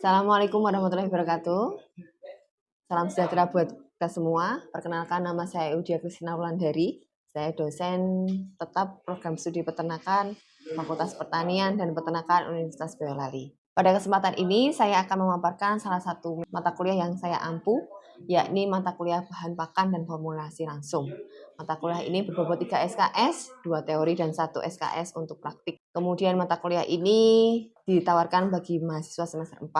Assalamualaikum warahmatullahi wabarakatuh. Salam sejahtera buat kita semua. Perkenalkan, nama saya Eudia Kristina Wulandari. Saya dosen tetap program studi peternakan Fakultas Pertanian dan Peternakan Universitas Boyolali. Pada kesempatan ini saya akan memaparkan salah satu mata kuliah yang saya ampu, yakni mata kuliah bahan pakan dan formulasi langsung. Mata kuliah ini berbobot 3 SKS, 2 teori dan 1 SKS untuk praktik. Kemudian mata kuliah ini ditawarkan bagi mahasiswa semester 4.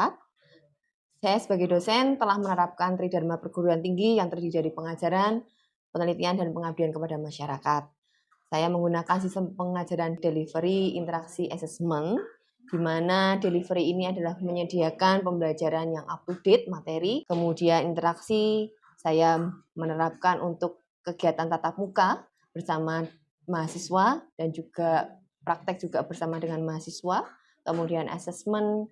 Saya sebagai dosen telah menerapkan Tridharma perguruan tinggi yang terdiri dari pengajaran, penelitian, dan pengabdian kepada masyarakat. Saya menggunakan sistem pengajaran delivery interaksi assessment, di mana delivery ini adalah menyediakan pembelajaran yang up-to-date materi, kemudian interaksi saya menerapkan untuk kegiatan tatap muka bersama mahasiswa dan juga praktek juga bersama dengan mahasiswa, kemudian assessment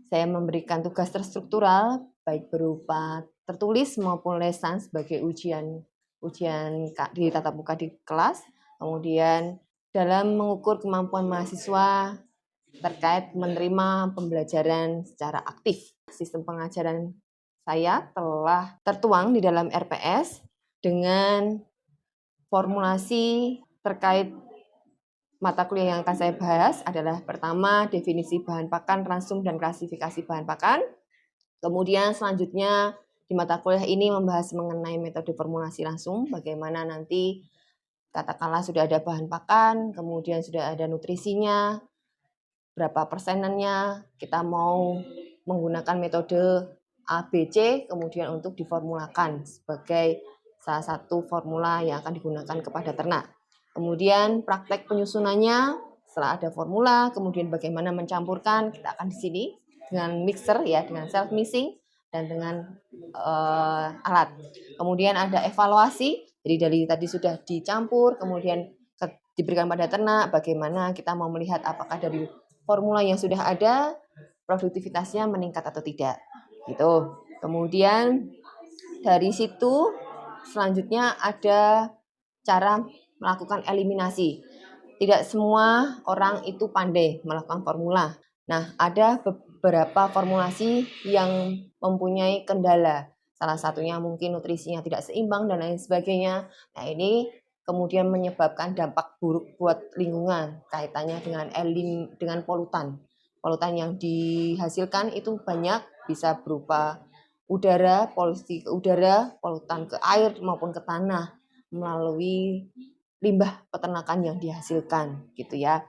saya memberikan tugas terstruktural baik berupa tertulis maupun lesan sebagai ujian di tatap muka di kelas. Kemudian dalam mengukur kemampuan mahasiswa terkait menerima pembelajaran secara aktif. Sistem pengajaran saya telah tertuang di dalam RPS dengan formulasi terkait mata kuliah yang akan saya bahas adalah pertama, definisi bahan pakan, ransum, dan klasifikasi bahan pakan. Kemudian selanjutnya di mata kuliah ini membahas mengenai metode formulasi langsung, bagaimana nanti katakanlah sudah ada bahan pakan, kemudian sudah ada nutrisinya, berapa persenannya, kita mau menggunakan metode ABC, kemudian untuk diformulakan sebagai salah satu formula yang akan digunakan kepada ternak. Kemudian praktek penyusunannya, setelah ada formula, kemudian bagaimana mencampurkan, kita akan di sini dengan mixer ya, dengan self mixing dan dengan alat. Kemudian ada evaluasi, jadi dari tadi sudah dicampur, kemudian diberikan pada ternak, bagaimana kita mau melihat apakah dari formula yang sudah ada produktivitasnya meningkat atau tidak. Gitu. Kemudian dari situ selanjutnya ada cara melakukan eliminasi. Tidak semua orang itu pandai melakukan formula. Nah, ada beberapa formulasi yang mempunyai kendala. Salah satunya mungkin nutrisinya tidak seimbang dan lain sebagainya. Nah, ini kemudian menyebabkan dampak buruk buat lingkungan kaitannya dengan polutan. Polutan yang dihasilkan itu banyak, bisa berupa udara, polusi ke udara, polutan ke air maupun ke tanah melalui limbah peternakan yang dihasilkan gitu ya.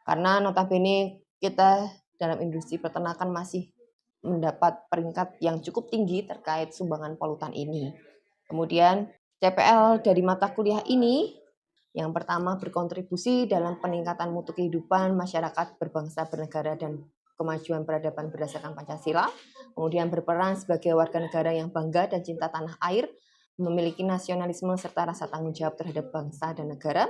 Karena notabene kita dalam industri peternakan masih mendapat peringkat yang cukup tinggi terkait sumbangan polutan ini. Kemudian CPL dari mata kuliah ini yang pertama berkontribusi dalam peningkatan mutu kehidupan masyarakat berbangsa, bernegara, dan kemajuan peradaban berdasarkan Pancasila. Kemudian berperan sebagai warga negara yang bangga dan cinta tanah air, memiliki nasionalisme serta rasa tanggung jawab terhadap bangsa dan negara,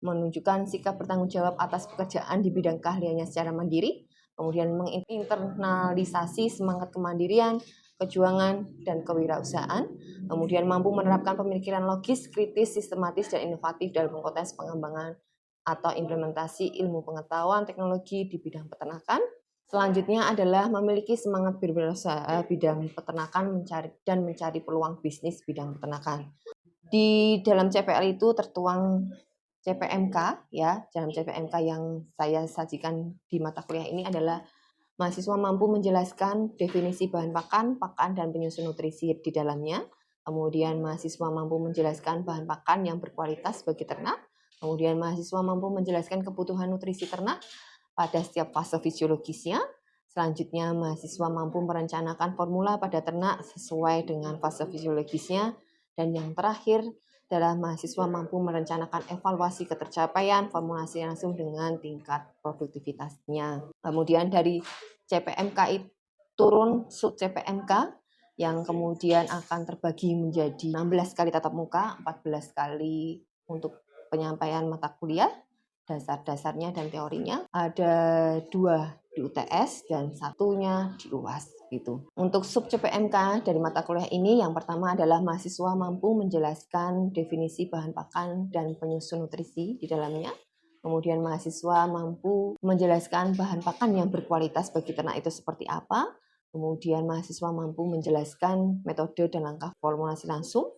menunjukkan sikap bertanggung jawab atas pekerjaan di bidang keahliannya secara mandiri, kemudian menginternalisasi semangat kemandirian, kejuangan, dan kewirausahaan, kemudian mampu menerapkan pemikiran logis, kritis, sistematis, dan inovatif dalam konteks pengembangan atau implementasi ilmu pengetahuan teknologi di bidang peternakan. Selanjutnya adalah memiliki semangat berwirausaha bidang peternakan mencari peluang bisnis bidang peternakan. Di dalam CPL itu tertuang CPMK ya, dalam CPMK yang saya sajikan di mata kuliah ini adalah mahasiswa mampu menjelaskan definisi bahan pakan, pakan dan penyusun nutrisi di dalamnya. Kemudian mahasiswa mampu menjelaskan bahan pakan yang berkualitas bagi ternak. Kemudian mahasiswa mampu menjelaskan kebutuhan nutrisi ternak pada setiap fase fisiologisnya. Selanjutnya mahasiswa mampu merencanakan formula pada ternak sesuai dengan fase fisiologisnya. Dan yang terakhir adalah mahasiswa mampu merencanakan evaluasi ketercapaian formulasi langsung dengan tingkat produktivitasnya. Kemudian dari CPMK itu turun sub CPMK yang kemudian akan terbagi menjadi 16 kali tatap muka, 14 kali untuk penyampaian mata kuliah, dasar-dasarnya dan teorinya. Ada 2 di UTS dan 1-nya di UAS gitu. Untuk sub CPMK dari mata kuliah ini yang pertama adalah mahasiswa mampu menjelaskan definisi bahan pakan dan penyusun nutrisi di dalamnya. Kemudian mahasiswa mampu menjelaskan bahan pakan yang berkualitas bagi ternak itu seperti apa. Kemudian mahasiswa mampu menjelaskan metode dan langkah formulasi langsung.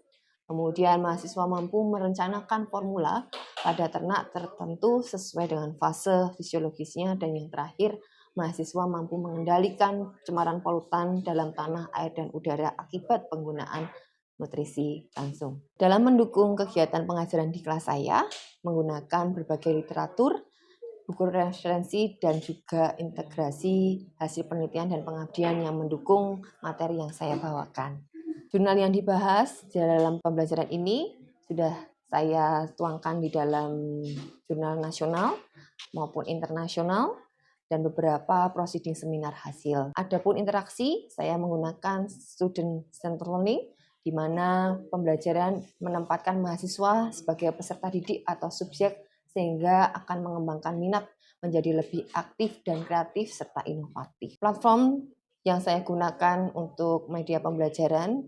Kemudian mahasiswa mampu merencanakan formula pada ternak tertentu sesuai dengan fase fisiologisnya. Dan yang terakhir, mahasiswa mampu mengendalikan pencemaran polutan dalam tanah, air, dan udara akibat penggunaan nutrisi langsung. Dalam mendukung kegiatan pengajaran di kelas saya, menggunakan berbagai literatur, buku referensi, dan juga integrasi hasil penelitian dan pengabdian yang mendukung materi yang saya bawakan. Jurnal yang dibahas dalam pembelajaran ini sudah saya tuangkan di dalam jurnal nasional maupun internasional dan beberapa proceeding seminar hasil. Adapun interaksi, saya menggunakan student centered learning, di mana pembelajaran menempatkan mahasiswa sebagai peserta didik atau subjek sehingga akan mengembangkan minat menjadi lebih aktif dan kreatif serta inovatif. Platform yang saya gunakan untuk media pembelajaran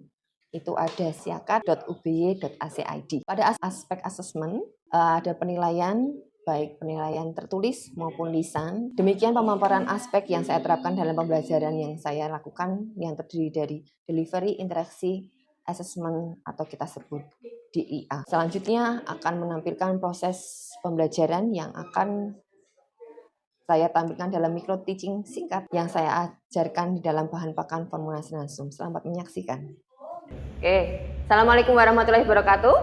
itu ada siakat.uby.ac.id. Pada aspek asesmen ada penilaian, baik penilaian tertulis maupun lisan. Demikian pemaparan aspek yang saya terapkan dalam pembelajaran yang saya lakukan yang terdiri dari delivery, interaksi, assessment atau kita sebut DIA. Selanjutnya akan menampilkan proses pembelajaran yang akan saya tampilkan dalam micro teaching singkat yang saya ajarkan di dalam bahan pakan formulasi langsung. Selamat menyaksikan. Oke, Assalamualaikum warahmatullahi wabarakatuh.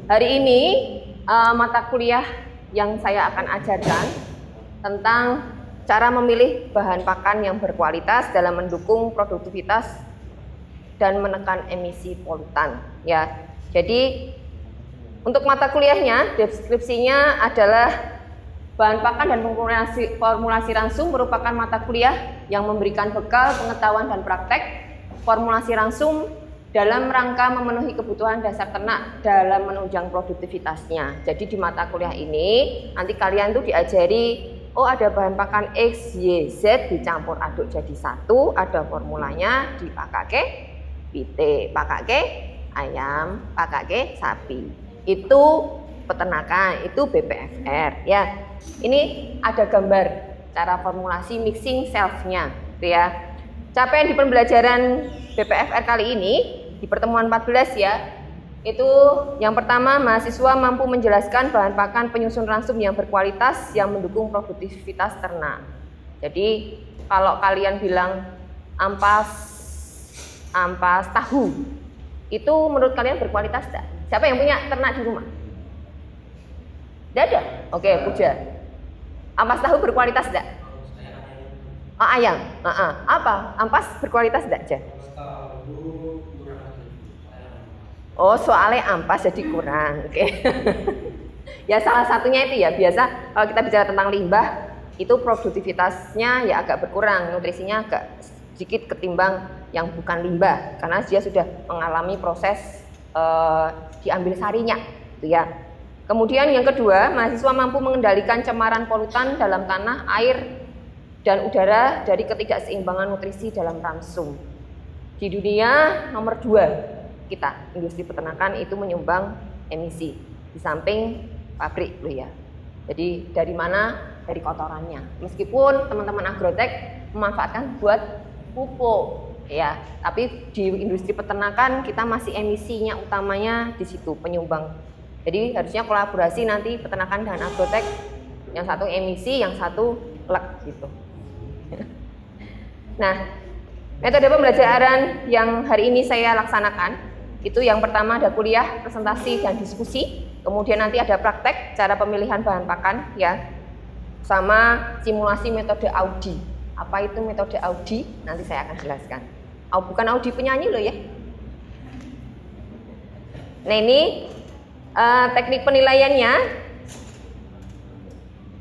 Hari ini mata kuliah yang saya akan ajarkan tentang cara memilih bahan pakan yang berkualitas dalam mendukung produktivitas dan menekan emisi polutan. Ya, jadi untuk mata kuliahnya, deskripsinya adalah bahan pakan dan formulasi langsung merupakan mata kuliah yang memberikan bekal pengetahuan dan praktek formulasi langsung dalam rangka memenuhi kebutuhan dasar ternak dalam menunjang produktivitasnya. Jadi di mata kuliah ini nanti kalian tuh diajari, oh ada bahan pakan X, Y, Z dicampur aduk jadi satu, ada formulanya dipakai pite, pakai ayam, pakai sapi. Itu peternakan, itu BPFR ya. Ini ada gambar cara formulasi mixing self-nya gitu ya. Capaian di pembelajaran BPFR kali ini di pertemuan 14 ya. Itu yang pertama, mahasiswa mampu menjelaskan bahan pakan penyusun langsung yang berkualitas yang mendukung produktivitas ternak. Jadi kalau kalian bilang ampas tahu, itu menurut kalian berkualitas tidak? Siapa yang punya ternak di rumah? Tidak ada? Oke, puja. Ampas tahu berkualitas tidak? Oh, ayam. Apa? Ampas berkualitas tidak, Ja? Oh, soalnya ampas jadi kurang. Oke. Ya salah satunya itu ya, biasa kalau kita bicara tentang limbah, itu produktivitasnya ya agak berkurang, nutrisinya agak sedikit ketimbang yang bukan limbah karena dia sudah mengalami proses diambil sarinya gitu ya. Kemudian yang kedua, mahasiswa mampu mengendalikan cemaran polutan dalam tanah, air, dan udara dari ketidakseimbangan nutrisi dalam langsung. Di dunia nomor 2 kita, industri peternakan itu menyumbang emisi di samping pabrik loh ya. Jadi dari mana? Dari kotorannya. Meskipun teman-teman agrotek memanfaatkan buat pupuk ya, tapi di industri peternakan kita masih emisinya utamanya di situ penyumbang. Jadi harusnya kolaborasi nanti peternakan dan agrotek, yang satu emisi, yang satu lek gitu. Nah, metode pembelajaran yang hari ini saya laksanakan itu yang pertama ada kuliah, presentasi, dan diskusi. Kemudian nanti ada praktek cara pemilihan bahan pakan ya, sama simulasi metode Audi. Apa itu metode Audi? Nanti saya akan jelaskan. Bukan Audi penyanyi loh ya. Nah ini teknik penilaiannya.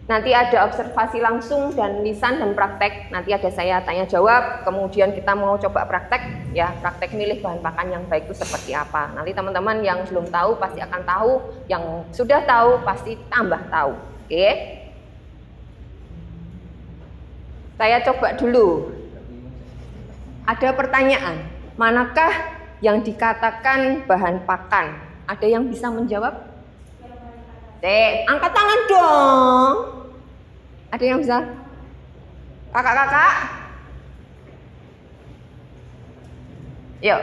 Nanti ada observasi langsung dan lisan dan praktek. Nanti ada saya tanya jawab. Kemudian kita mau coba praktek ya, praktek milih bahan pakan yang baik itu seperti apa. Nanti teman-teman yang belum tahu pasti akan tahu, yang sudah tahu pasti tambah tahu. Oke. Saya coba dulu. Ada pertanyaan, manakah yang dikatakan bahan pakan? Ada yang bisa menjawab? Angkat tangan dong. Ada yang bisa? Kakak-kakak. Yuk.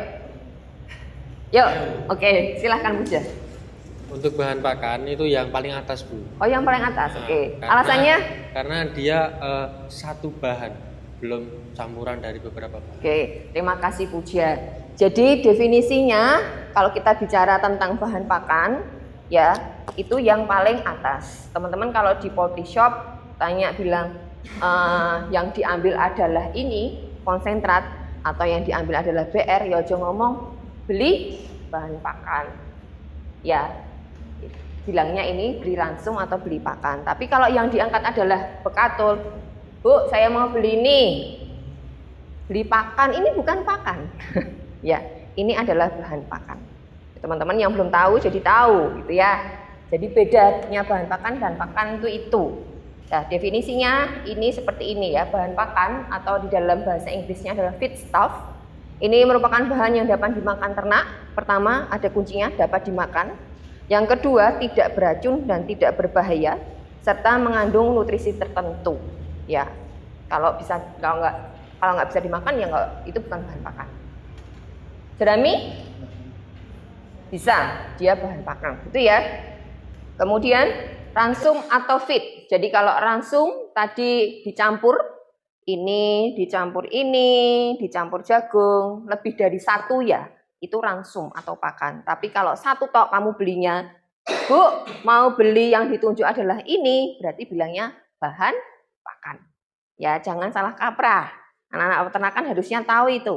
Yuk, oke, silahkan Puja. Untuk bahan pakan itu yang paling atas, Bu. Oh, yang paling atas, Nah, oke. Alasannya? Karena dia satu bahan, belum campuran dari beberapa bahan. Oke, terima kasih Puja. Jadi definisinya kalau kita bicara tentang bahan pakan, ya itu yang paling atas. Teman-teman kalau di poultry shop tanya bilang yang diambil adalah ini konsentrat atau yang diambil adalah BR, ya jangan ngomong beli bahan pakan. Ya, bilangnya ini beli langsung atau beli pakan. Tapi kalau yang diangkat adalah bekatul, Bu, saya mau beli ini, beli pakan, ini bukan pakan. Ya, ini adalah bahan pakan. Teman-teman yang belum tahu jadi tahu gitu ya. Jadi bedanya bahan pakan dan pakan itu. Nah, definisinya ini seperti ini ya, bahan pakan atau di dalam bahasa Inggrisnya adalah feedstuff. Ini merupakan bahan yang dapat dimakan ternak. Pertama, ada kuncinya, dapat dimakan. Yang kedua, tidak beracun dan tidak berbahaya serta mengandung nutrisi tertentu. Ya, kalau nggak bisa dimakan ya nggak, itu bukan bahan pakan. Jerami bisa, dia bahan pakan, gitu ya. Kemudian ransum atau feed. Jadi kalau ransum tadi dicampur ini, dicampur jagung, lebih dari satu ya, itu ransum atau pakan. Tapi kalau satu tok kamu belinya, Bu, mau beli yang ditunjuk adalah ini, berarti bilangnya bahan pakan. Ya, jangan salah kaprah. Anak-anak peternakan harusnya tahu itu.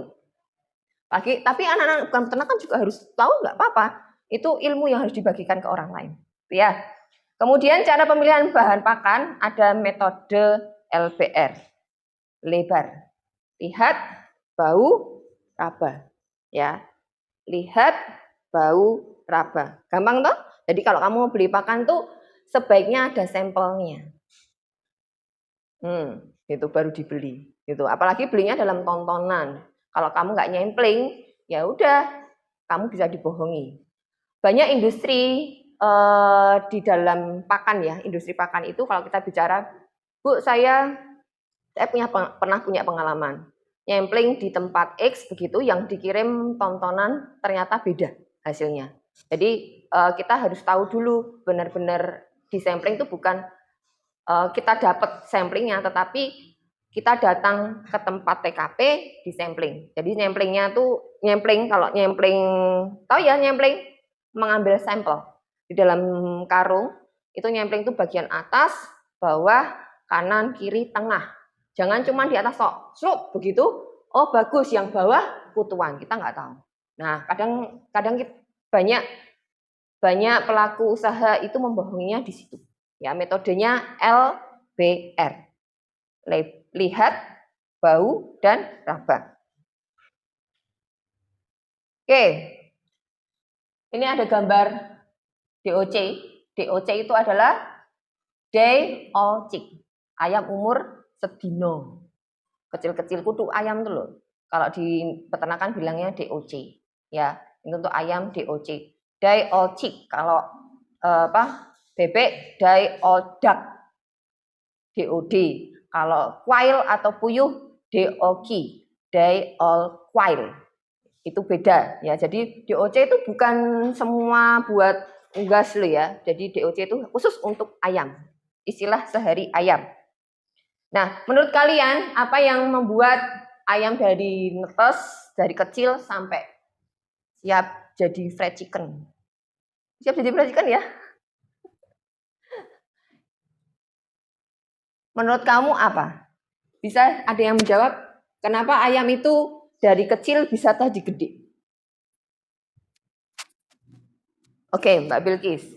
Tapi anak-anak bukan peternakan juga harus tahu, nggak apa-apa. Itu ilmu yang harus dibagikan ke orang lain. Ya. Kemudian cara pemilihan bahan pakan ada metode LBR. Lebar. Lihat, bau, raba. Ya. Lihat, bau, raba. Gampang toh? Jadi kalau kamu mau beli pakan tuh sebaiknya ada sampelnya. Itu baru dibeli. Gitu. Apalagi belinya dalam tontonan. Kalau kamu nggak nyempling, ya udah, kamu bisa dibohongi. Banyak industri di dalam pakan ya, industri pakan itu kalau kita bicara, Bu, saya pernah punya pengalaman nyempling di tempat X begitu, yang dikirim tontonan ternyata beda hasilnya. Jadi kita harus tahu dulu benar-benar di sampling itu bukan kita dapat samplingnya, tetapi kita datang ke tempat TKP di sampling. Jadi nyemplingnya tuh kalau nyempling, tahu ya nyempling, mengambil sampel di dalam karung itu nyempling itu bagian atas, bawah, kanan, kiri, tengah. Jangan cuma di atas sok, slup begitu. Oh bagus, yang bawah kutuan, kita nggak tahu. Nah kadang banyak pelaku usaha itu membohonginya di situ. Ya, metodenya LBR. Lihat, bau, dan raba. Oke. Ini ada gambar DOC. DOC itu adalah day old chick. Ayam umur sedino. Kecil-kecil kudu ayam tuh loh. Kalau di peternakan bilangnya DOC. Ya, ini untuk ayam DOC. Day old chick. Kalau bebek day old duck. DOD. Kalau quail atau puyuh DOQ. Day old quail. Itu beda ya. Jadi DOC itu bukan semua buat unggas lo ya. Jadi DOC itu khusus untuk ayam. Istilah sehari ayam. Nah, menurut kalian apa yang membuat ayam dari netes, dari kecil sampai siap jadi fried chicken? Siap jadi fried chicken ya? Menurut kamu apa? Bisa ada yang menjawab kenapa ayam itu dari kecil bisa tadi gede? Oke, Mbak Bilkis.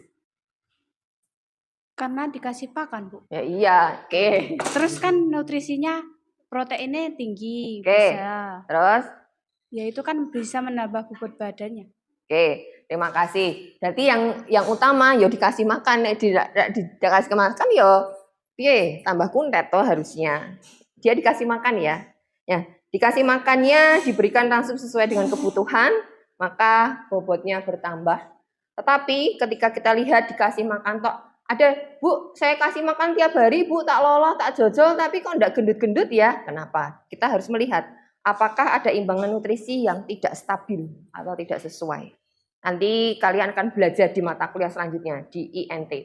Karena dikasih pakan, Bu. Ya iya, oke. Terus kan nutrisinya, proteinnya tinggi, Oke. bisa. Terus? Ya itu kan bisa menambah bobot badannya. Oke, terima kasih. Jadi yang utama ya dikasih makan, dikasih makan ya tambah kuntet toh harusnya. Dia dikasih makan ya. Ya, dikasih makannya diberikan langsung sesuai dengan kebutuhan, maka bobotnya bertambah. Tetapi ketika kita lihat dikasih makan tok Ada, Bu, saya kasih makan tiap hari, Bu, tak lolos, tak jojol, tapi kok enggak gendut-gendut ya? Kenapa? Kita harus melihat apakah ada imbangan nutrisi yang tidak stabil atau tidak sesuai. Nanti kalian akan belajar di mata kuliah selanjutnya di INT,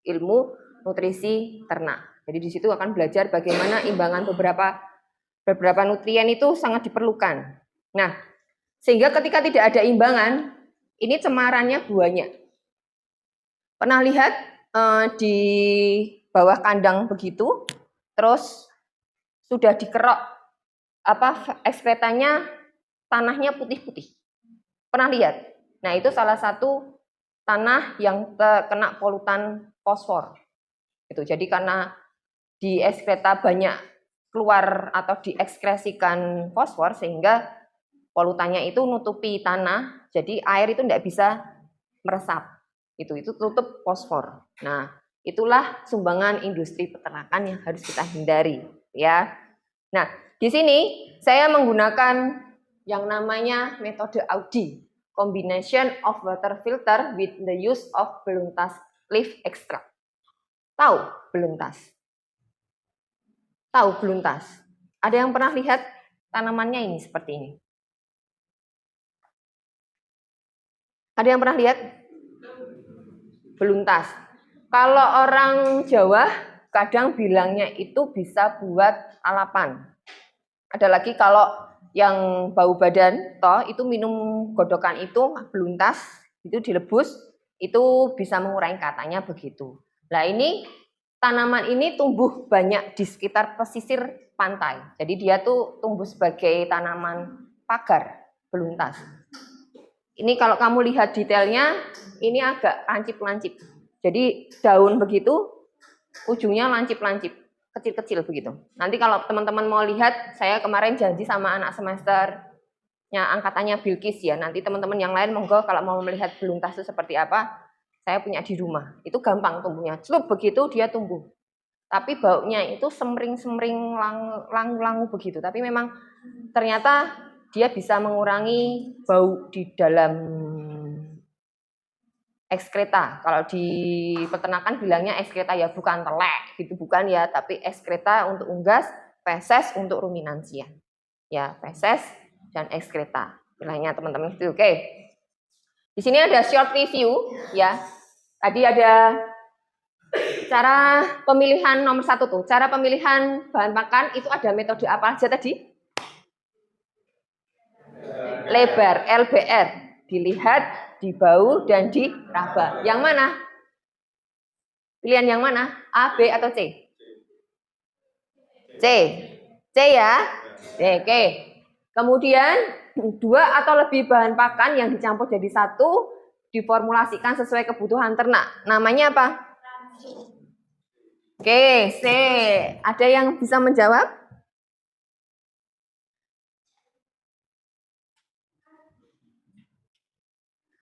Ilmu Nutrisi Ternak. Jadi di situ akan belajar bagaimana imbangan beberapa nutrien itu sangat diperlukan. Nah, sehingga ketika tidak ada imbangan, ini cemarannya buahnya. Pernah lihat di bawah kandang begitu, terus sudah dikerok ekskretanya, tanahnya putih-putih. Pernah lihat? Nah, itu salah satu tanah yang kena polutan fosfor. Itu jadi karena di ekskreta banyak keluar atau diekskresikan fosfor sehingga polutannya itu nutupi tanah, jadi air itu tidak bisa meresap. Itu tutup fosfor. Nah, itulah sumbangan industri peternakan yang harus kita hindari, ya. Nah, di sini saya menggunakan yang namanya metode Audi, combination of water filter with the use of beluntas leaf extract. Tahu beluntas? Tahu beluntas? Ada yang pernah lihat tanamannya ini seperti ini? Ada yang pernah lihat? Beluntas. Kalau orang Jawa kadang bilangnya itu bisa buat lalapan. Ada lagi kalau yang bau badan, toh itu minum godokan itu beluntas, itu dilebus, itu bisa mengurangi, katanya begitu. Nah, ini tanaman ini tumbuh banyak di sekitar pesisir pantai. Jadi dia tuh tumbuh sebagai tanaman pagar beluntas. Ini kalau kamu lihat detailnya, ini agak lancip-lancip. Jadi daun begitu, ujungnya lancip-lancip, kecil-kecil begitu. Nanti kalau teman-teman mau lihat, saya kemarin janji sama anak semesternya angkatannya Bilkis ya. Nanti teman-teman yang lain monggo kalau mau melihat beluntas itu seperti apa, saya punya di rumah. Itu gampang tumbuhnya. Celup begitu dia tumbuh. Tapi baunya itu semring-semring langu-langu begitu. Tapi memang ternyata dia bisa mengurangi bau di dalam ekskreta. Kalau di peternakan bilangnya ekskreta ya, bukan telek gitu, bukan ya, tapi ekskreta untuk unggas, feses untuk ruminansia. Ya, feses dan ekskreta. Bilangnya teman-teman itu. Oke. Di sini ada short review ya. Tadi ada cara pemilihan nomor 1 tuh. Cara pemilihan bahan pakan itu ada metode apa aja tadi? Lebar, LBR, dilihat, dibau, dan diraba. Yang mana? Pilihan yang mana? A, B, atau C? C. C ya? Oke. Kemudian 2 atau lebih bahan pakan yang dicampur jadi 1, diformulasikan sesuai kebutuhan ternak. Namanya apa? Oke, C. Ada yang bisa menjawab?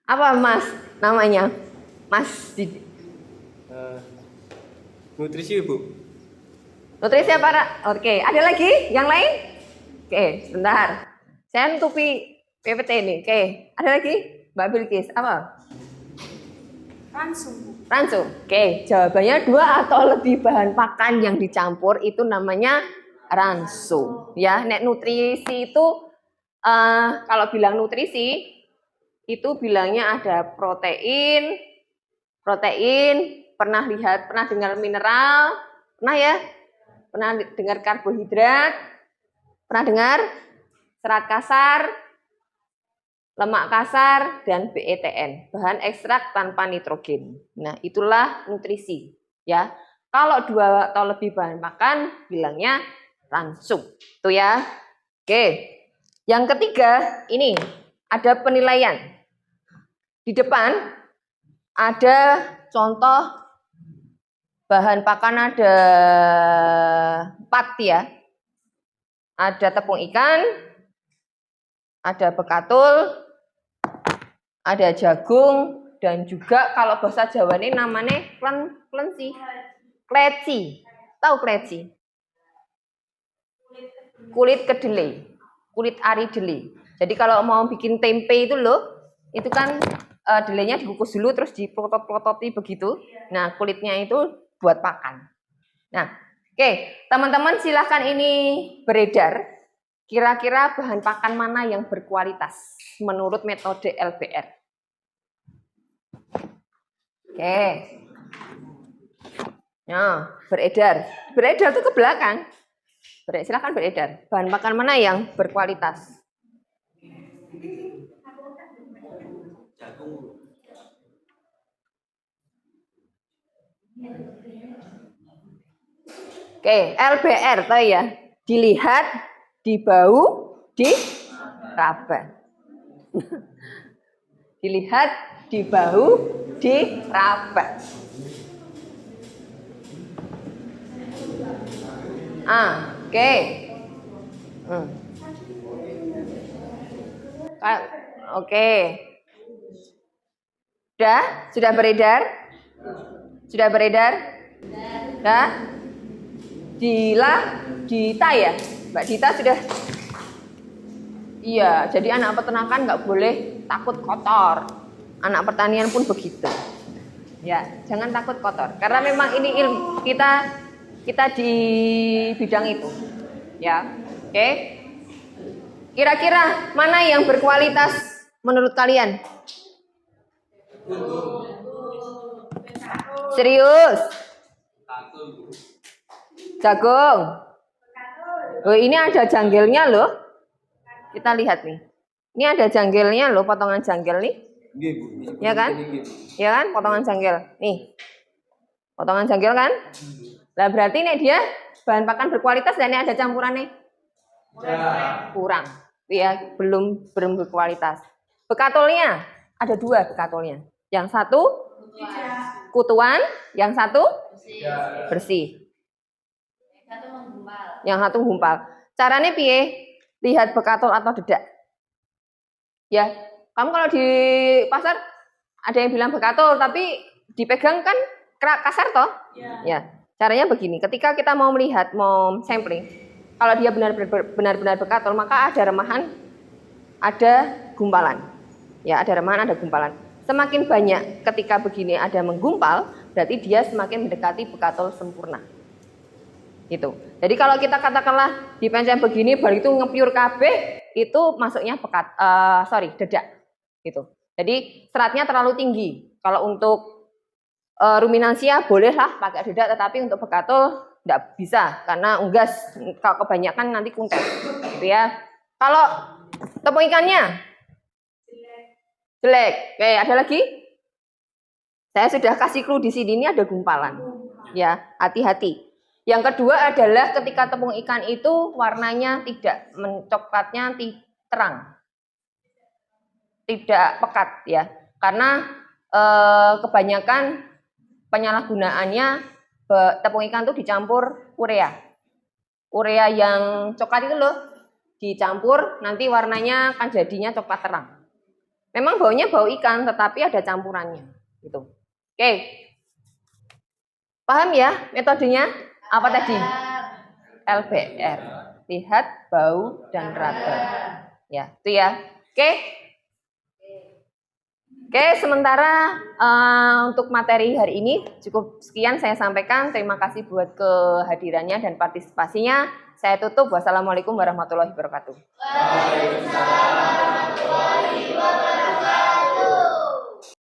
Apa Mas namanya? Mas Nutrisi, Bu. Nutrisi apa? Oke, ada lagi yang lain? Oke, sebentar. Saya nutupi PPT ini. Oke, ada lagi? Mbak Bilkis, apa? Ransum. Oke, jawabannya 2 atau lebih bahan pakan yang dicampur itu namanya ransum. Ya, nek nutrisi itu kalau bilang nutrisi itu bilangnya ada protein, pernah dengar mineral, pernah ya? Pernah dengar karbohidrat, pernah dengar serat kasar, lemak kasar, dan BETN, bahan ekstrak tanpa nitrogen. Nah, itulah nutrisi, ya. Kalau 2 atau lebih bahan pakan, bilangnya ransum. Itu ya. Oke. Yang ketiga, ini ada penilaian. Di depan ada contoh bahan pakan, ada 4 ya. Ada tepung ikan, ada bekatul, ada jagung, dan juga kalau bahasa Jawa ini namanya kleci. Tahu kleci? Kulit kedelai, kulit ari delai. Jadi kalau mau bikin tempe itu loh, itu kan kedelainya dikukus dulu terus diplotot-plototi begitu. Nah, kulitnya itu buat pakan. Nah, oke, teman-teman silahkan ini beredar. Kira-kira bahan pakan mana yang berkualitas menurut metode LBR? Oke. Nah, beredar. Beredar itu ke belakang. Silahkan beredar. Bahan pakan mana yang berkualitas? Oke, LBR tuh ya. Dilihat, dibau, diraba. Dilihat, dibau, diraba. Oke. Oke. Sudah beredar? Sudah beredar? Sudah? Dita ya? Mbak Dita sudah? Iya, jadi anak peternakan nggak boleh takut kotor. Anak pertanian pun begitu. Ya, jangan takut kotor. Karena memang ini ilmu kita di bidang itu. Ya, oke. Kira-kira mana yang berkualitas menurut kalian? Serius? Jagung. Oh, ini ada janggelnya loh. Kita lihat nih. Ini ada janggelnya loh, potongan janggel nih. Ya kan? Ya kan, potongan janggel. Nih. Potongan janggel kan? Lah berarti nih dia bahan pakan berkualitas dan ini ada campurannya? Kurang. Ya, belum berkualitas. Bekatulnya ada 2 bekatulnya. Yang satu kutuan, yang satu bersih. Yang satu gumpal. Caranya piye? Lihat bekatul atau dedak. Ya, kamu kalau di pasar ada yang bilang bekatul tapi dipegang kan kasar toh? Ya. Caranya begini, ketika kita mau melihat, mau sampling, kalau dia benar-benar bekatul, maka ada remahan, ada gumpalan. Ya, ada remahan, ada gumpalan. Semakin banyak ketika begini ada menggumpal, berarti dia semakin mendekati bekatul sempurna. Gitu. Jadi kalau kita katakanlah di pencet begini baru itu ngepiur kabeh, itu masuknya dedak. Gitu. Jadi seratnya terlalu tinggi. Kalau untuk ruminansia bolehlah pakai dedak, tetapi untuk bekatul tidak bisa karena unggas. Kalau kebanyakan nanti kuntet. Gitu ya. Kalau tepung ikannya jelek. Oke, ada lagi? Saya sudah kasih clue di sini, ini ada gumpalan. Ya, hati-hati. Yang kedua adalah ketika tepung ikan itu warnanya tidak coklatnya terang. Tidak pekat ya. Karena kebanyakan penyalahgunaannya tepung ikan itu dicampur urea. Urea yang coklat itu loh dicampur nanti warnanya kan jadinya coklat terang. Memang baunya bau ikan tetapi ada campurannya gitu. Oke. Paham ya metodenya? Apa tadi? LBR. Lihat, bau, dan raba. Ya, itu ya. Oke. Oke, sementara untuk materi hari ini cukup sekian saya sampaikan. Terima kasih buat kehadirannya dan partisipasinya. Saya tutup. Wassalamualaikum warahmatullahi wabarakatuh. Waalaikumsalam.